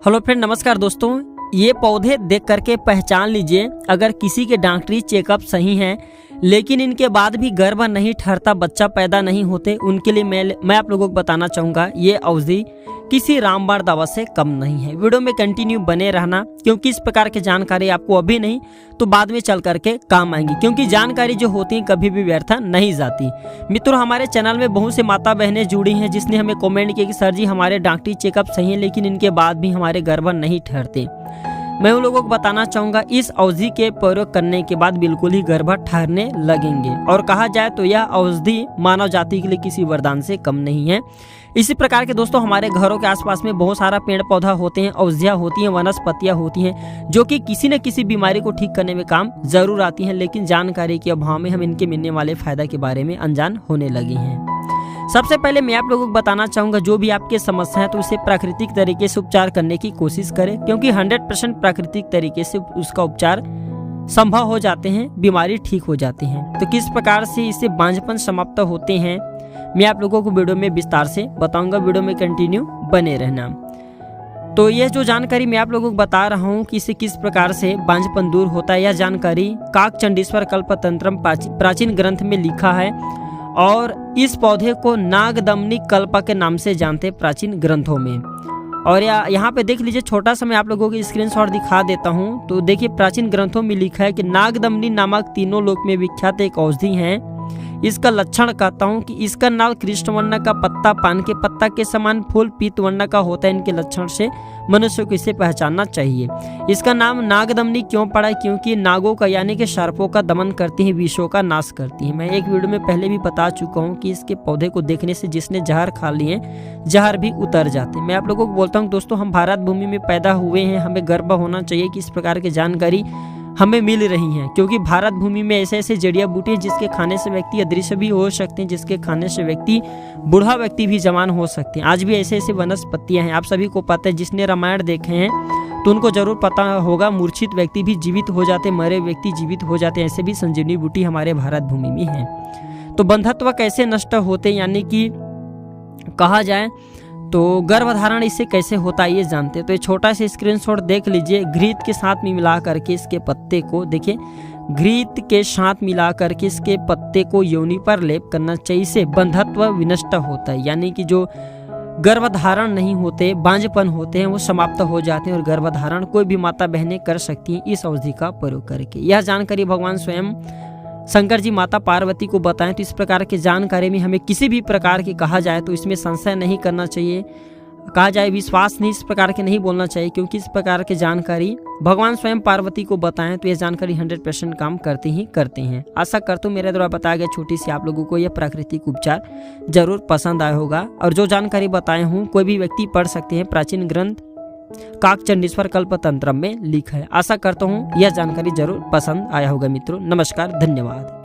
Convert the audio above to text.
Hello friend, नमस्कार दोस्तों। ये पौधे देख करके पहचान लीजिए, अगर किसी के डॉक्टरी चेकअप सही हैं लेकिन इनके बाद भी गर्भ नहीं ठहरता, बच्चा पैदा नहीं होते, उनके लिए मैं आप लोगों को बताना चाहूँगा ये औषधि किसी रामबाण दवा से कम नहीं है। वीडियो में कंटिन्यू बने रहना, क्योंकि इस प्रकार की जानकारी आपको अभी नहीं तो बाद में चल करके काम आएंगी, क्योंकि जानकारी जो होती है कभी भी व्यर्थ नहीं जाती। मित्रों, हमारे चैनल में बहुत से माता बहनें जुड़ी हैं जिसने हमें कमेंट किया कि सर जी हमारे डॉक्टरी चेकअप सही है लेकिन इनके बाद भी हमारे गर्भ नहीं ठहरते। मैं उन लोगों को बताना चाहूँगा इस औषधि के प्रयोग करने के बाद बिल्कुल ही गर्भ ठहरने लगेंगे, और कहा जाए तो यह औषधि मानव जाति के लिए किसी वरदान से कम नहीं है। इसी प्रकार के दोस्तों हमारे घरों के आसपास में बहुत सारा पेड़ पौधा होते हैं, औषधियाँ होती हैं, वनस्पतियाँ होती हैं जो कि किसी न किसी बीमारी को ठीक करने में काम जरूर आती हैं, लेकिन जानकारी के अभाव में हम इनके मिलने वाले फायदा के बारे में अनजान होने लगे हैं। सबसे पहले मैं आप लोगों को बताना चाहूँगा जो भी आपके समस्या है तो उसे प्राकृतिक तरीके से उपचार करने की कोशिश करें, क्योंकि 100% प्राकृतिक तरीके से उसका उपचार संभव हो जाते हैं, बीमारी ठीक हो जाती है। तो किस प्रकार से इससे बांझपन समाप्त होते हैं मैं आप लोगों को वीडियो में विस्तार से बताऊंगा, वीडियो में कंटिन्यू बने रहना। तो यह जो जानकारी मैं आप लोगों को बता रहा हूँ कि इससे किस प्रकार से बांझपन दूर होता है, यह जानकारी काकचंडीश्वर कल्पतंत्रम प्राचीन ग्रंथ में लिखा है, और इस पौधे को नागदमनी कल्प के नाम से जानते प्राचीन ग्रंथों में। और यहाँ पे देख लीजिए, छोटा सा मैं आप लोगों को स्क्रीनशॉट दिखा देता हूँ। तो देखिए, प्राचीन ग्रंथों में लिखा है कि नागदमनी नामक तीनों लोक में विख्यात एक औषधि है। इसका लक्षण कहता हूँ कि इसका नाल कृष्ण वर्ण का पत्ता, पान के पत्ता के समान, फूल पीत वर्ण का होता है। इनके लक्षण से मनुष्य को इसे पहचानना चाहिए। इसका नाम नागदमनी क्यों पड़ा? क्योंकि नागों का यानी कि सर्पों का दमन करती है, विषों का नाश करती है। मैं एक वीडियो में पहले भी बता चुका हूँ कि इसके पौधे को देखने से जिसने जहर खा लिए जहर भी उतर जाते हैं। मैं आप लोगों को बोलता हूँ दोस्तों, हम भारत भूमि में पैदा हुए हैं, हमें गर्व होना चाहिए कि इस प्रकार की जानकारी हमें मिल रही हैं, क्योंकि भारत भूमि में ऐसे ऐसे जड़ियाँ बूटियाँ जिसके खाने से व्यक्ति अदृश्य भी हो सकते हैं, जिसके खाने से व्यक्ति बूढ़ा व्यक्ति भी जवान हो सकते हैं। आज भी ऐसे ऐसे वनस्पतियाँ हैं, आप सभी को पता है। जिसने रामायण देखे हैं तो उनको जरूर पता होगा, मूर्छित व्यक्ति भी जीवित हो जाते, मरे व्यक्ति जीवित हो जाते, ऐसे भी संजीवनी बूटी हमारे भारत भूमि में है। तो बंधत्व कैसे नष्ट होते, यानी कि कहा जाए तो गर्भधारण इससे कैसे होता है ये जानते हैं। तो ये छोटा सा स्क्रीनशॉट देख लीजिए। घृत के साथ में मिला करके इसके पत्ते को देखिए, घृत के साथ मिला करके इसके पत्ते को योनि पर लेप करना चाहिए। इससे बंधत्व विनष्ट होता है, यानी कि जो गर्भधारण नहीं होते, बांझपन होते हैं, वो समाप्त हो जाते हैं, और गर्भधारण कोई भी माता बहनें कर सकती हैं इस औषधि का प्रयोग करके। यह जानकारी भगवान स्वयं शंकर जी माता पार्वती को बताएं। तो इस प्रकार की जानकारी में हमें किसी भी प्रकार की कहा जाए तो इसमें संशय नहीं करना चाहिए, कहा जाए विश्वास नहीं, इस प्रकार के नहीं बोलना चाहिए, क्योंकि इस प्रकार की जानकारी भगवान स्वयं पार्वती को बताएं तो यह जानकारी 100% काम करते हैं। आशा करता हूँ मेरे द्वारा बताया गया छोटी सी आप लोगों को यह प्राकृतिक उपचार जरूर पसंद आया होगा, और जो जानकारी बताए हूँ कोई भी व्यक्ति पढ़ सकते हैं, प्राचीन ग्रंथ काकचंडीश्वर कल्पतंत्रम में लिखा है। आशा करता हूँ यह जानकारी जरूर पसंद आया होगा। मित्रों, नमस्कार, धन्यवाद।